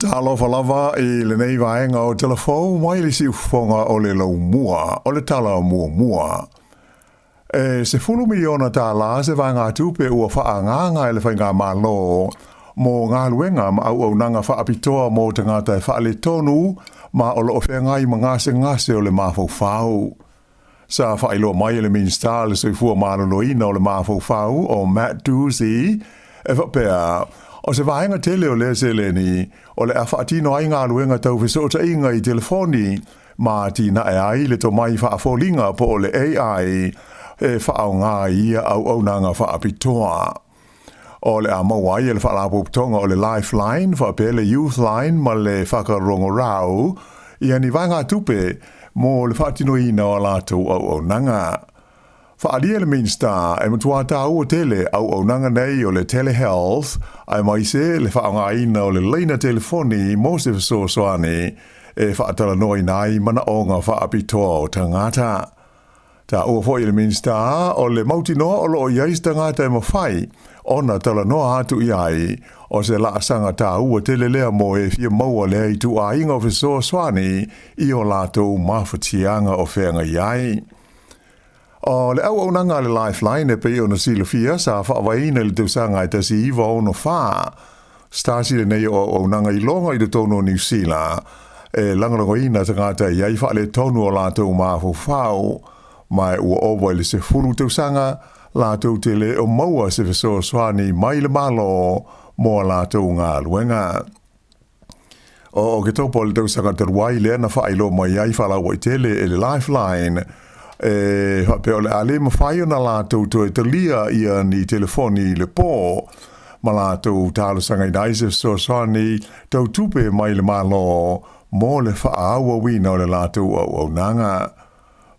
Talo falava I le nei vaenga o telefo mai le siufonga o le laumua, o le tala mua. Se fulu miliona Tala se vanga tupe ua whaanganga ele whainga malo mo ngā luenga ma au nanga whaapitoa mo te ngata e whaale tonu ma o lo ofengai ma ngase o le mawhau. Sa whailo mai ele minsta le soifua maloloina o le mawhau o Matt Doozy e whapea o se vaenga tele o le seleni o le awhaatino ai ngā luenga tau whisota inga I telefoni ma tina e ai le to mai whaafolinga po o le AI e whaau ngā ia au nanga whaapitoa. O le a mawai e le whaalapuputonga o le Lifeline, whaapele Youthline ma le whakarongo rau I ani vanga tupe mo le whaatino ina o lātou au nanga. Whaalia le minsta e matua tau o tele au nanga nei o le telehealth ai mai se le whaanga ina o le leina telefoni mo se soane e whaatala noi nai mana o ngā whaapitoa o tangata. Ta ua foi le minsta o le mautinoa o lo iais tangata e mawhai ona tala noa hatu iai o se laasanga tau o tele lea mo e fia maua lea I tu a inga o soane I o lātou mawhatianga o whenga iai. O le au nanga le Lifeline e pei o na silofia sa whaawaina le tausanga I tasi iwa o no wha. Stasi le nei o nanga I longa I le tono New Zealand. E langarango ina tangata iai whaale tonu o lātou mawhau. Mai ua owa le se furu tausanga, lātou te le o maua se soani mai le malo mo lātou ngā luenga. O ke taupo le tausanga taruai lea na whaelo mai ai whalawa I tele e le Lifeline. Pe o le ale mawhai o na lātou to e talia ia ni telefoni le pō. Ma lātou tālo sanga I naise soani tau tupe mai le malo mo le whaawa wina o le lātou au nanga.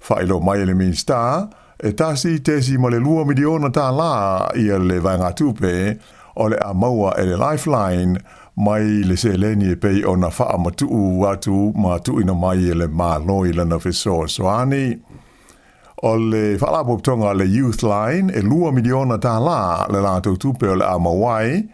Whaelo mai le minsta, e tasi tesi ma le 2 miliona Tala ia le vanga tupe o le a maua e le Lifeline mai le seleni e pei o na wha matuu watu matu ina mai e le māloi lana soani. O le whaalapuputonga le Youthline e 2 miliona Tala le lātou tupe o le a mawai,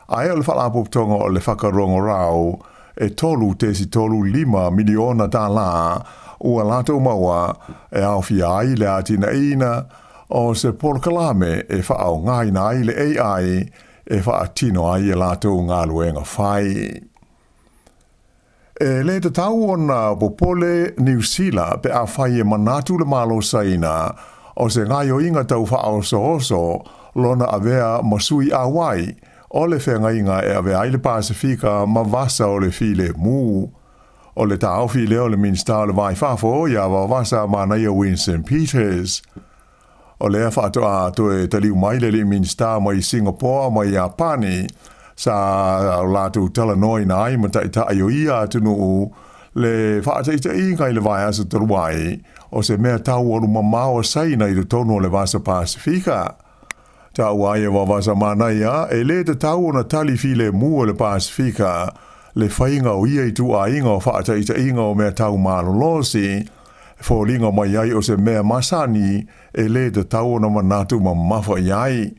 ai o le whaalapuputonga o le whakarongo rau e tolu 5 miliona Tala ua lātou maua e awhi ai le atina ina o se polokalame e whaau ngaina ai le AI e whaatino ai e lātou ngā luenga whai. E le te tau o na popole New Zealand pe a whai e manatu le malo saina o se ngai o inga tau whaau so lona avea masui awai o le whenga inga e avea ai le Pasifika ma vasa o le file mu. O le tāwhi leo le minsta o le vai whafo ia wawasa mana ia Winston Peters. O lea whaatoa to e taliu mai le minsta mai Singapore mai Japani sa lātou tala noi na ai mata ita ayo ia tunu le whaataita ingai le vai asa taruai o se mea tau o ruma mao saina I le tono le vasa Pasifika. Ta uai e wawasa mana ia e le te tau o na tali file mu o le Pasifika le whainga o ia I tu a inga o whaataita inga o mea tau malolosi, fōlinga mai ai o se mea masani e le te tau o na manatu ma mafa iai.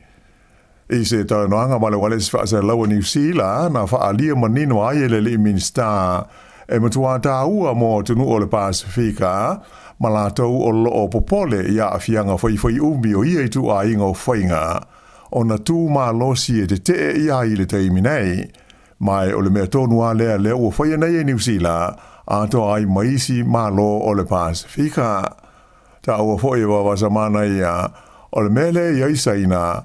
I se tau noanga ma le wale se whaasa laua New Zealand, na whaalia manino ai e le li minsta, e matua tā ua mo tunu o le Pasifika, ma lātou o lo o popole ia a fianga whai umi o ia I tu a inga o whainga, o na tū malosi e te ia I le teimi nei, mai o le mea tonu a lea ua whaia nei e New Zealand, ato ai maisi malo o le Pasifika. Ta ua whaia wawasa mana ia, o le mele iai saina,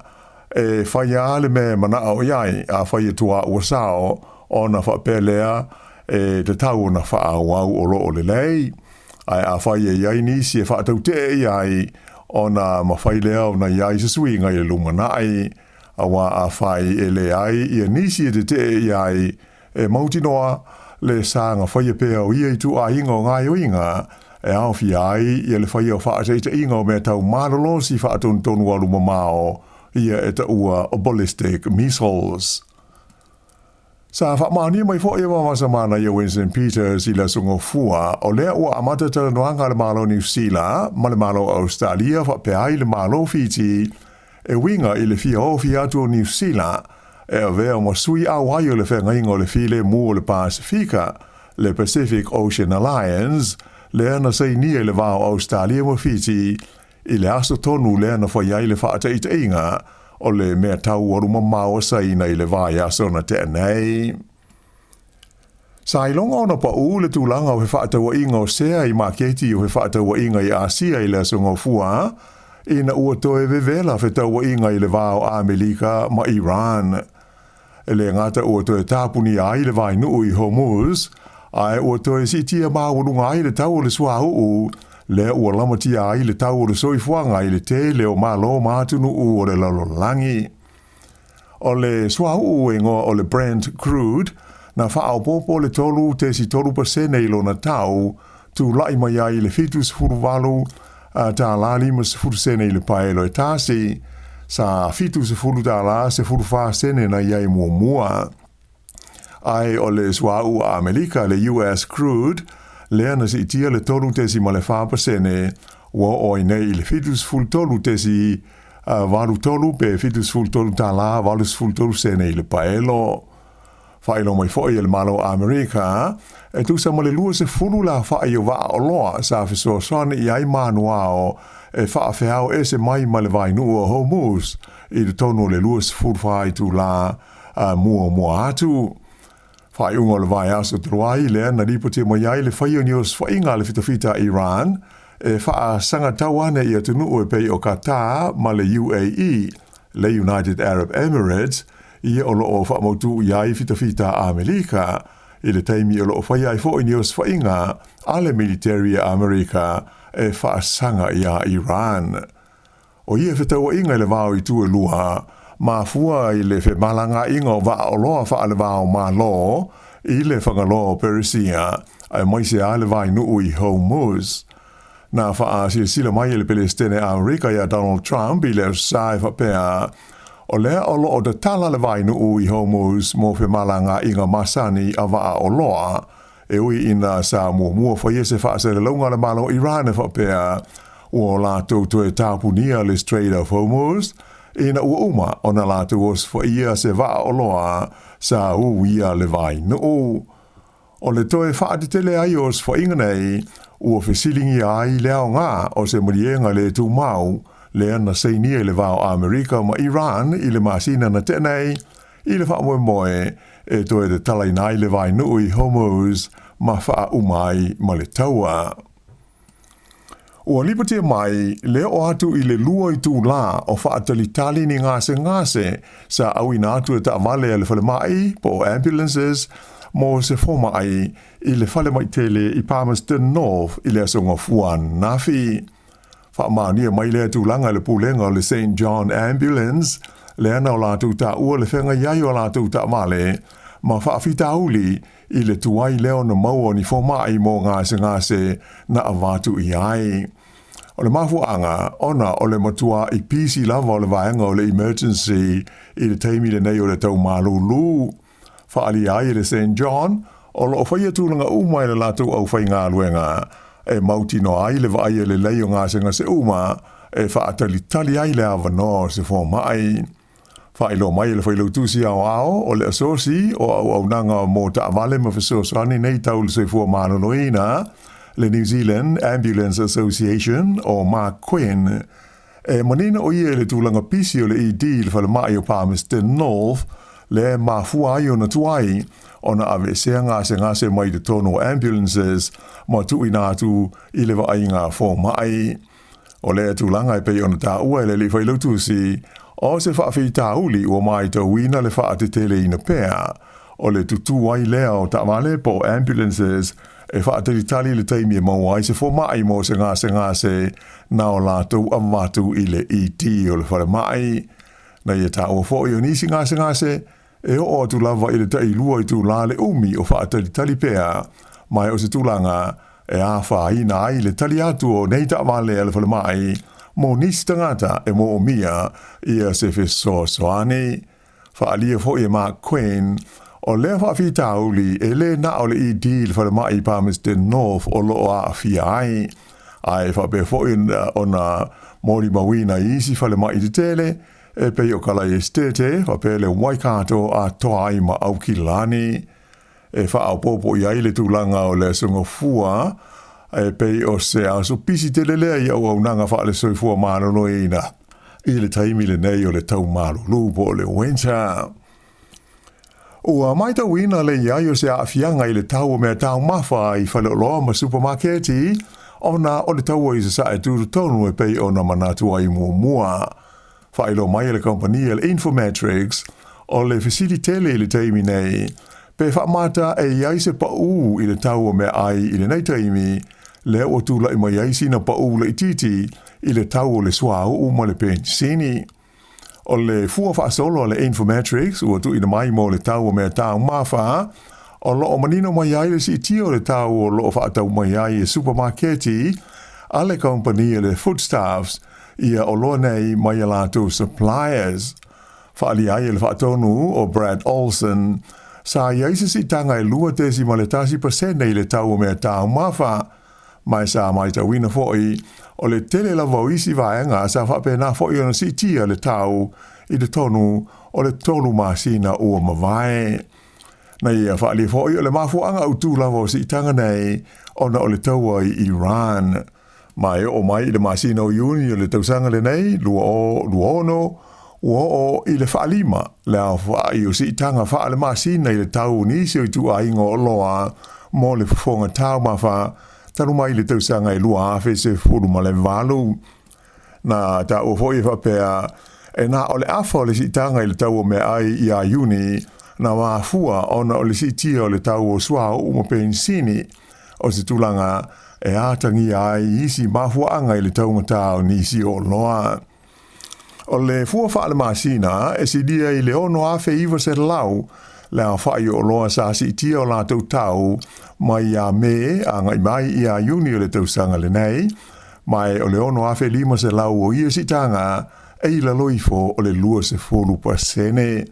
e whaia le me mana o iai, a whaia tua ua sao, o na whapelea, e te tau na whaawau o lo o le lei, ai a whaia iai nisi e whaatau te iai, o na mawhailea o na iai se sui ngai le lumanai, awa a whai e le ai ia nisi e te iai e mautinoa le sanga whaia pēa o ia I tu a inga o ngai o inga e awhi ai ia le whaia o whaateita inga o mea tau marolosi whaatonu alu mamao ia e ta ua o ballistic missiles. Sa whaamania mai fo e wawasa mana ia Winston Peters I la sungo fua o lea ua amata tala noanga le malo New Zealand ma le malo Australia wha pe ai le malo Fiji e winga I le fia o fia atu o New Zealand e avea mo sui au ai o le whenga ingo le file mu o le Pasifika, le Pacific Ocean Alliance, le ana sei nia le vao Australia mo Fiji, i le aso tonu le ana whaiai le whaata i te inga, o le mea tau oru mamao sai na i le vai aso na te anei. Sa ilonga ona pa le tūlanga o he whaataua inga o sea i maketi o he whaataua inga i Asia i le asonga fua, ina ua toe vevela whetaua inga i le vao Amerika ma Iran. E le ngata ua toe tāpuni ai le vai nuu i Hormuz, ai ua toe sitia māwarunga ai le tau o le suahuu, le ua lamatia ai le tau o le soifuanga i le te leo malo mātunu o le lalolangi. O le suahuu e ngoa o le Brent crude, na whaaopopo le tolu te si tolu pasene i lona tau, tu lai mai ai le fitus furuvalu, tā lali ma se furu sene i le paelo e tāsi, sa fitu se furu tā la se furu wha sene na iai mua. Ai o le suau a Amerika le US crude, le ana si itia le tolu te si ma le wha pasene, wa oi nei i le fitus furu tolu te si valu tolu pe fitus furu tolu tā la, valus furu tolu sene i le paelo. Whaelo mai fwoi le malo Amerika, e tu sa ma le lua se fulu la whae o waa o loa sa fiso sone i ai manuao e wha whiau e se mai ma le vai nua Hormuz i le tono le lua se fulu whae tu la mua atu. Whae ungo le vai aso truai le na ripote mai ai le whaio nios whainga le fitafita Iran e wha sanga tawane i atu nuu e pei o Qatar ma le UAE, le United Arab Emirates, ia o loo whaamautu iai fitafita Amerika, i le taimi o loo whaiai fo i nios whainga a le military Amerika e whaasanga ia Iran. O ia whitaua inga le vau i tu e lua, ma fua i le whemalanga inga o waa o loa wha le vau ma lo, i le whangaloa Perisia, ai maise a le vai nuu i Hormuz. Na wha sila mai le Palestine Amerika ia Donald Trump i le sai whapea, o lea o loo da tala le vai nuu i Hormuz mo fe malanga inga masani a waa o loa, e ui ina sa mua whaia se whaase le launga le malo Iran e whapea, ua lātou toe tāpunia le Strait of Hormuz, ina ua uma o na lātou os whaia se waa o loa sa uia le vai nuu. O le toe whaatitele ai os whainga nei, ua whesilingi ai leo ngā o se murienga le tu mau, le ana seinia i le vao Amerika ma Iran i le masina na tenei, i le wha moe e toe te talai nai le vai nui Hormuz ma wha umai ma le taua. Ua lipatia mai, le o atu i le lua i tū la o wha atalitali ni ngase sa au ina atu e ta amale le whale mai po ambulances mo se foma ai i le whale mai tele i Palmerston North i le asonga fuan nafi. Whaamania mai lea tūlanga le pūlenga le St. John Ambulance, le ana o lātou ta ua le whenga iai o lātou ta male, ma whaafita uli i le tuai leo na maua ni whomai mō ngase na avatu i ai. O le mafuanga, ona o le matua i pisi lava o le vaenga o le emergency i le teimi le nei o le tau malulu. Whaali ai le St. John, o lo whaia tūlanga umai le lātou au whainga luenga, e mauti no ai le vai le leo ngase se uma e whaatalitali ai le avano se fo mai. Whailo mai le whailo tusi ao o le asosi o au nanga mo ta avale ma whesosani nei tau le se fo manonoina le New Zealand Ambulance Association o Mark Quinn. E manina o ia le tūlanga pisi o le ED le whale mai o Palmerston North le mafua ai o na tuai ona ave se ngase mai de tono ambulances ma tu inatu i le vai ngā fo mai. O le tūlanga e pei ona tā ua le whailo tusi o se whaafita uli o mai tau wina le whaatetele ina pēr o le tutu ai leo ta male po ambulances e whaatelitali le taimi e mau ai se fo mai mo se ngase na o lātou amatu i le ET o le whare mai. Na ia tā ua fo i o nisi ngase e o tu lava i le tai lua i tu la le umi o whaatelitali pēr mai o se tūlanga e a whaina ai le tali atu o nei ta wale e le whale mai mo nisi tangata e mo o mia ia se wheso soani. Whaalia fo i Mark Quinn o le whaafita uli e le na o le ED le whale mai Palmerston North o loo a fia ai. Ai whape fo i ona mori mawina i isi whale mai te tele e pei o kala e stete, wa pe le waikato a toa ai ma au ki lani, e wha au popo i aile tūlanga o le sunga fua, e pei o se a so pisi te lelea i au nanga wha le soi fua mānono ina, i le taimi le nei o le tau mālo lupo o le winter. Ua mai tau ina le iai o se a fianga i le tau o mea tau mawha i whale o loa ma supermarketi, ona o le tau o i se sa e tūru tonu e pei o na manatu ai mua. Whailo mai le kompania le Informatrix o le fasilitele i le taimi nei, pe whamata e iai se pau i le tau o mea ai i le nei taimi, le o tūla i mai ai sina pau le ititi i le tau o le suau o ma le pensini. O le fua whaasolo le Informatrix, ua tu ina mai mo le tau o mea tau mawha, o loo manino mai ai le si tio le tau o loo whaatau mai ai e supermarketi, a le kompania le foodstuffs, ia o loa nei mai a lātou suppliers. Whaali ai le whaatonu o Brad Olson, sa iai se si tanga e lua tesi ma le tasi % nei le tau o mea tau mawha, mai sa mai ta wina foi, o le tele la voisi vaenga sa whapena foi ona si tia le tau i le tonu o le tonu masina ua mawai. Na ia whaali foi o le mafuanga utu la voisi tanga nei ona o le tau ai Iran. Mai o mai le masina o Iuni o le tausanga le nei, luono, ua o i le whaalima, le a whaai o si tanga wha le masina i le tau nisi o i tu a ingo o loa, mo le whafonga tau mawha, tanu mai le tausanga i lua awhi se furu ma le walu. Na ta o foi whapea, e na o le awha o le si tanga i le tau o me ai i a Iuni, na wafua ona o le si tia o le tau o sua o mo pensini, o se tulanga e atangi ai isi mafuanga i le taunga tau nisi o loa. O le fua wha le masina, e si dia i le ono awhi iwa se lau, le a whai o loa sa si tia o la tau, mai a me, a ngai mai i a Iuni o le tausanga le nei, mai o le ono awhi lima se lau o ia si tanga, e i la loifo o le lua se folu pasene.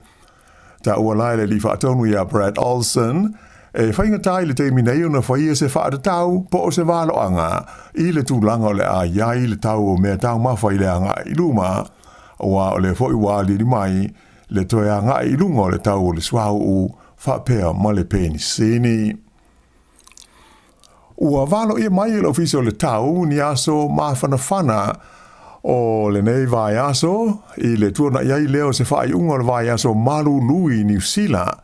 Ta ua lai le li whaatonu i a Brad Olson, e whaingatai le teimi nei ona whaia se whaata tau, po o se waloanga, i le tūlanga o le a iai le tau o mea tau mawhai le anga i luma, oa o le fwoi wali li mai, le toe anga i lunga o le tau o le swau u whapea ma le peni sini. Ua walo ia mai le ofisi o le tau, ni aso mawhanawhana, o le nei vai aso, i le tuana iai leo se whai unga le vai aso malu lui New Zealand,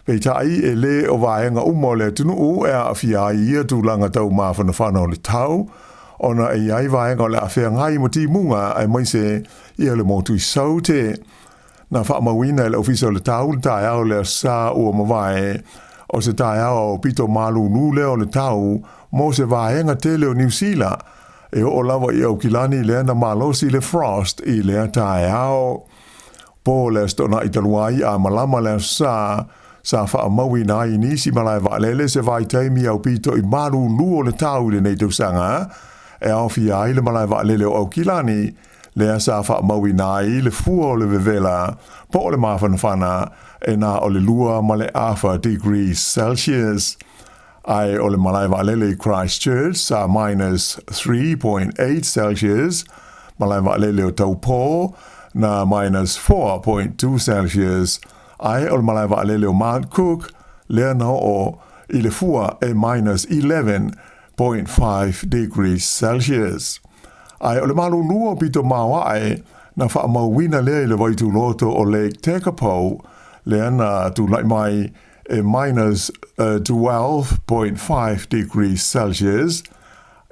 pei tai e le o vaenga umo le tunu u e a fia ia tūlanga tau mawhanawhana o le tau, ona e iai vaenga o le awhea ngai mo ti munga ai maise ia le motu i saute. Na whaamawina le ofisa o le tau, le tae au le sa ua mawae, o se tae au o pito malu nu leo le tau, mo se vaenga tele o New Zealand, e o lawa i au kilani le na malosi le frost i le tae au. Po le stona i taluai a malama le sa wha maui na i nisi malai waalele se vai taimi au pito i maru luo le tau le nei tausanga, e au fia ai le malai waalele o au kilani, le sa wha maui na i le fua o le vevela, po o le mawhanawhana, e na o le lua ma le awha degrees Celsius. Ai o le malai waalele Christchurch sa minus 3.8 Celsius, malai waalele o Taupo na minus 4.2 Celsius, ai o le malai waalele o Mount Cook, lea na o i le fua e minus 11.5 degrees Celsius. Ai o le malu lua pito mawai, na wha mawina lea i le waitu loto o Lake Tekapo, lea na tu lai mai e minus 12.5 degrees Celsius,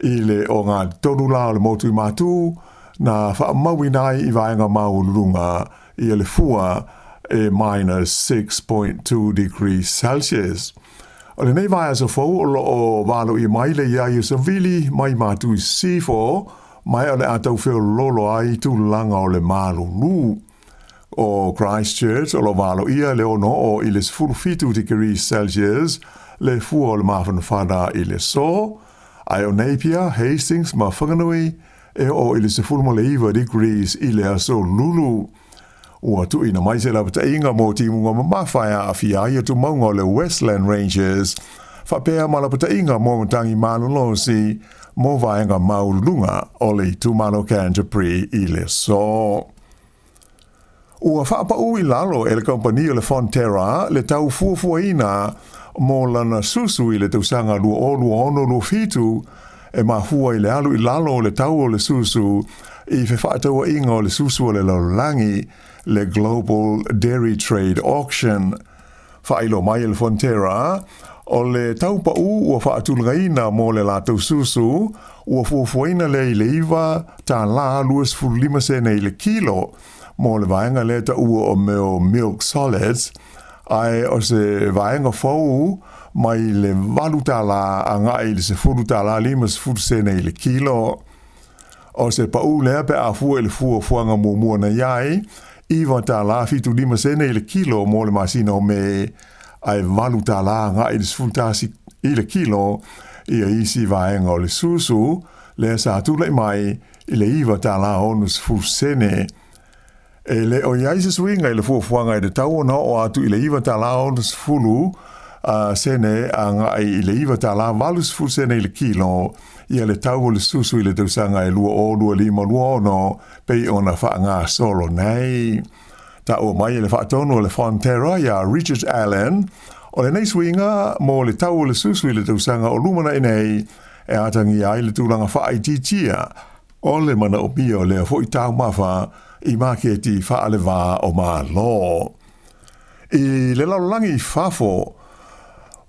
i le o ngā tonu la o le motu i matu, na wha mawinai i vaenga maulunga i le fua e minus 6.2 degrees Celsius. O le nei vai aso fau o lo o walo i mai le ia i savili mai matu i sifo, mai o le atau whio lolo ai tu langa o le malulu. O Christchurch o lo walo ia le ono o i le 45 degrees Celsius, le fua o le mawhanawhana i le so, ai o Napier, Hastings, ma whanganui, e o i le 45 degrees i le aso lulu. Ua tu ina mai se la pata inga mo ti munga mamawhaia a fia ia tu maunga o le Westland Ranges, whapea ma la pata inga mo matangi malolosi, mo vaenga maulunga o le tu malo Canterbury i le so. Ua whaapa ui lalo e le kompania le Fonterra le tau fuafuaina mo lana susu I le tausanga lua ono lua fitu e mahua I le alu I lalo le tau o le susu I fe whaataua inga o le susu o le laulangi le Global Dairy Trade Auction. Whailo mai le Fonterra o le taupa ua whaatulgaina mo le la tau susu ua fuafuaina le I iwa Tala 25 sene I le kilo mo le vaenga leta ua o meo milk solids ai o se vaenga fau mai le valu tala anga I le se fulu tala 5 sene I le kilo o se pau lea pe a fua I le fuanga mua na iai iwa tala 5 sene I le kilo mo le masina o me ai valu tala anga I le se fulu tasi I le kilo ia isi vaenga o le susu le sa tula mai I le iwa tala onu se fulu sene e le o iai se swinga I le fuafuanga I le tau na o atu I le iwa tala onu se fulu sene anga I le iwa tala valu se fulu sene I le kilo ia le tau o le susu I le tausanga I lua o lua lima lua ono pei ona whaanga solo nei. Ta o mai le whaatono o le Fonterra ia Richard Allen o le nei swinga mo le tau o le susu I le tausanga o lumana nei e atangi ai le tūlanga whaititia o le mana o pio le fo I tau mawha I maketi whaale wā o mā lo. I le laulangi whafo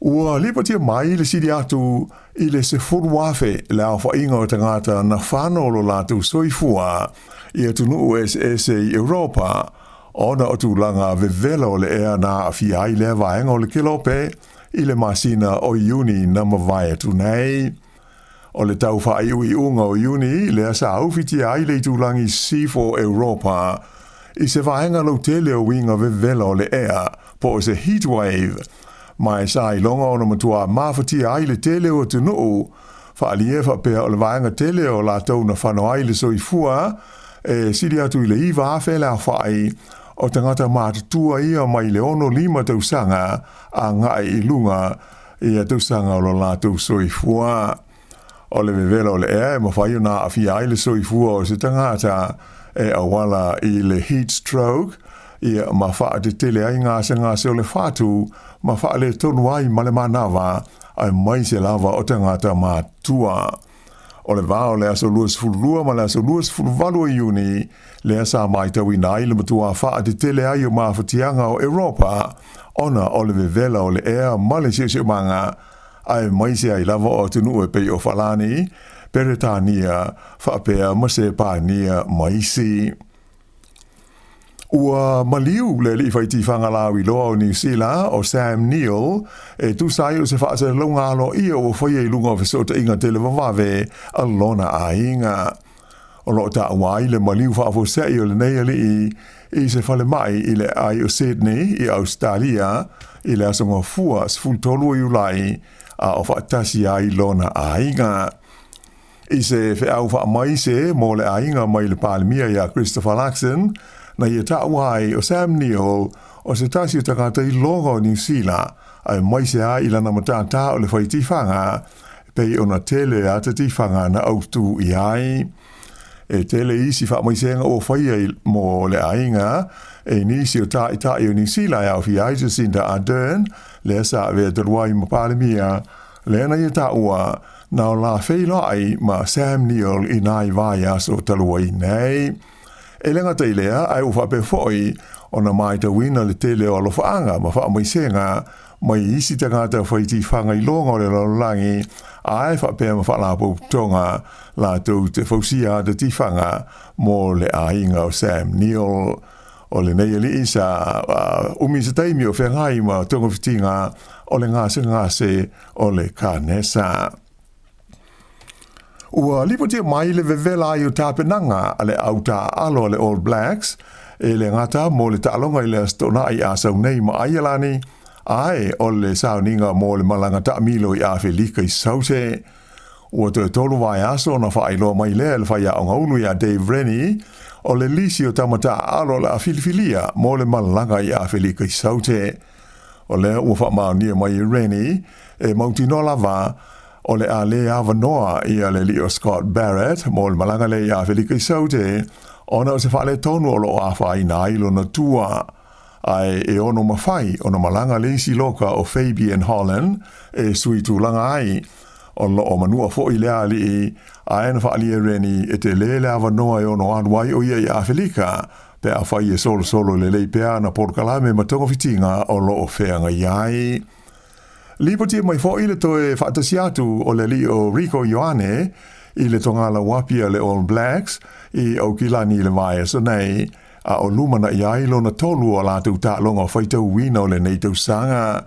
ua lipatia mai le sidi atu I le se furu wafe le au whainga o tangata na whanolo latu soifua I atu nuu SS I Europa ona o tūlanga vevelo le ea na awhi ai le vaenga o le kilope I le masina o Iuni na mawai atu nei. O le tau whai ui unga o Iuni le asa aufiti ai le tūlangi C4 Europa I se vaenga lo tele o winga vevelo le ea po o se heatwave mai sa I longa ona matua mawhati ai le tele o tunuu whaalie whapea o le vaenga tele o la tau na whano ai le soifua e siri atu I le iwa awhele a whai o tangata mātutua ia mai le ono 5 tausanga a ngai I lunga ia tausanga o lo la tau soifua o le vevelo le ea e mawhai na awhi ai le soifua o se tangata e awala I le heat stroke ia mawha te tele ai ngase o le whatu mawha le tonu ai male manawa ai mai se lava o tangata mātua. O le vao le aso luas fulua ma le aso luas fulvalu I Iuni le asa mai tau inai le matua wha te tele ai o mawhatianga o Europa ona o le vevela o le ea male se manga ai mai se ai lava o tunu e pei o falani peretania whapea ma se pānia maisi. Ua maliu le li whaiti whangalawi loa o New Zealand o Sam Neill e tu sai o se whaase launga alo ia o whaia I lunga o fesota inga tele wawawe a lona a inga. O lo ta wai le maliu whaafo sei o le nei ali I se whale mai I le ai o Sydney I Australia I le asonga fua sfultolu I ulai a o whaatasi ai lona a inga. I se whaau wha mai se mo le a inga mai le palimia ia Christopher Luxon na ia ta'uai o Sam Neill o se tasi o takata I longa o New Zealand ai mai se a ilana matata o le whaitifanga pei ona tele a te tifanga na autu I ai. E tele isi wha mai senga o whaia mo le ainga e nisi o tai o New Zealand au fi ai Jacinda Ardern le sa ave te ruai ma palemia le na ia ta'ua na o la whailai ma Sam Neill I nai vai aso taluai nei. E lenga teilea ai ufa pe foi ona mai te wina le tele o alofaanga ma wha mai senga mai isi tangata whaiti whanga I longa o le laulangi ai wha pe ma wha la tonga la tau te fausia te tifanga mo le ainga o Sam Neill o le nei li isa umisa taimi o whengai ma tonga fitinga o le ngase o le kanesa. Ua lipotia mai le vevela I o tāpenanga a le auta alo le All Blacks e le ngata mo le ta'alonga I le astona I a saunei ma aialani ai o le sauninga mo le malanga ta'amilo I a whelika I saute. Ua te tolu vai aso na whaailoa mai le whai a ongaulu I a Dave Rennie o le lisi o tamata alo le a filifilia mo le malanga I a whelika I saute. O le ua wha maonia mai Rennie e mautinola va o le a le avanoa I a le li o Scott Barrett mo le malanga le a whelika I saute Ona o se whale tonu o lo a whai na ilo na tua ai e ono mawhai o na malanga leisi loka o Fabian Holland e sui tūlanga ai o lo o manua fo i lea li i a ena whaali e reni e te lele awa noa e ono anuai o ia i Awhelika pe a whai e solo le lei pea na porkalame matonga fitinga o lo o wheanga iai. Lipotia mai fo i le toe whaatasiatu o le li o Rico Ioane i le tongala wapia le All Blacks i au kilani le vaia so nei a o lumana iai lo na tolu o la tu ta longa whaitau wina o le nei tau sanga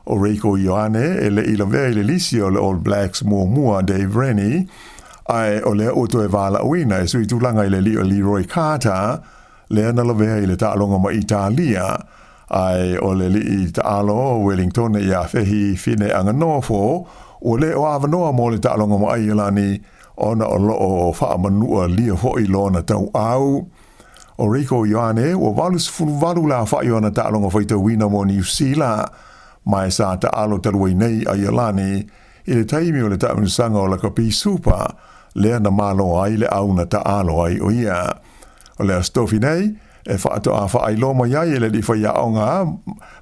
o Rico Ioane e le ila vea i le lisi o le All Blacks mua Dave Rennie ai o le o toe vala wina e sui tūlanga i le li o Leroy Carter le ana la vea i le ta longa ma Italia ai o le li i ta alo Wellington i a fehi fine anga nofo o le o avanoa mo le ta longa ma Ailani ona o loo wha manua lia hoi lona tau au. O Rico Ioane, o valu la wha iona ta alonga whaita wina mo New Zealand, mai sa ta alo taruai nei a Iolani, i le taimi o le ta unisanga o la kapi super, lea na malo ai le au na ta alo ai o ia. O le astofi nei, e wha ato a wha ailoma iai e le di wha iaonga,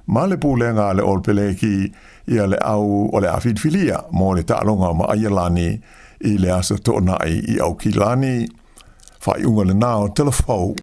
ma le pūlenga le olpeleki ia le au o le awhidfilia mo le ta alonga ma a Iolani, i le asa tōnai i au kilani. Whai unga le nao telefou.